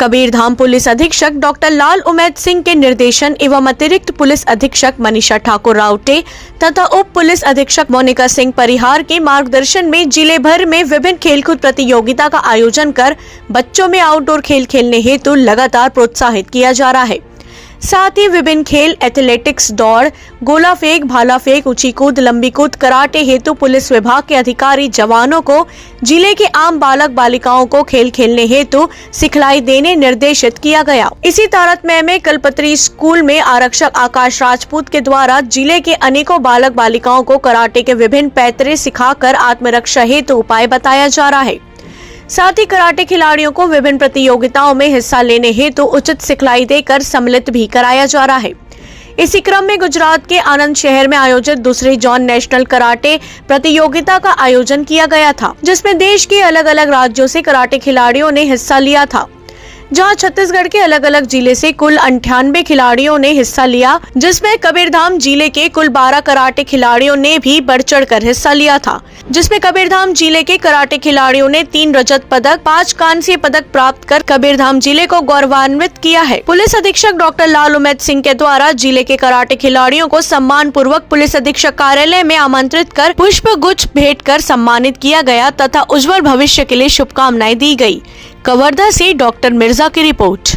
Kabirdham police अधीक्षक doctor लाल उमैद सिंह के निर्देशन एवं अतिरिक्त पुलिस अधीक्षक मनीषा ठाकुर राउटे तथा उप पुलिस अधीक्षक मोनिका सिंह परिहार के मार्गदर्शन में जिले भर में विभिन्न खेलकूद प्रतियोगिता का आयोजन कर बच्चों में आउटडोर खेल खेलने हेतु लगातार प्रोत्साहित किया जा रहा है। साथ ही विभिन्न खेल एथलेटिक्स, दौड़, गोला फेंक, भाला फेंक, ऊंची कूद, लंबी कूद, कराटे हेतु पुलिस विभाग के अधिकारी जवानों को जिले के आम बालक बालिकाओं को खेल खेलने हेतु सिखलाई देने निर्देशित किया गया। इसी तारतम्य में कलपत्री स्कूल में आरक्षक आकाश राजपूत के द्वारा जिले के अनेकों बालक बालिकाओं को कराटे के विभिन्न पैतरे सिखाकर आत्मरक्षा हेतु उपाय बताया जा रहा है। साथ ही कराटे खिलाड़ियों को विभिन्न प्रतियोगिताओं में हिस्सा लेने हेतु उचित सिखलाई देकर सम्मिलित भी कराया जा रहा है। इसी क्रम में गुजरात के आनंद शहर में आयोजित दूसरी जॉन नेशनल कराटे प्रतियोगिता का आयोजन किया गया था, जिसमें देश के अलग अलग राज्यों से कराटे खिलाड़ियों ने हिस्सा लिया था। जहां छत्तीसगढ़ के अलग अलग जिले से कुल 98 खिलाड़ियों ने हिस्सा लिया, जिसमें कबीरधाम जिले के कुल 12 कराटे खिलाड़ियों ने भी बढ़ चढ़कर हिस्सा लिया था, जिसमें कबीरधाम जिले के कराटे खिलाड़ियों ने 3 रजत पदक, 5 कांस्य पदक प्राप्त कर कबीरधाम जिले को गौरवान्वित किया है। पुलिस अधीक्षक डॉक्टर लाल उमैद सिंह के द्वारा जिले के कराटे खिलाड़ियों को सम्मान पूर्वक पुलिस अधीक्षक कार्यालय में आमंत्रित कर पुष्प गुच्छ भेंट कर सम्मानित किया गया तथा उज्जवल भविष्य के लिए शुभकामनाएं दी गयी। कवर्धा से डॉक्टर मिर्जा की रिपोर्ट।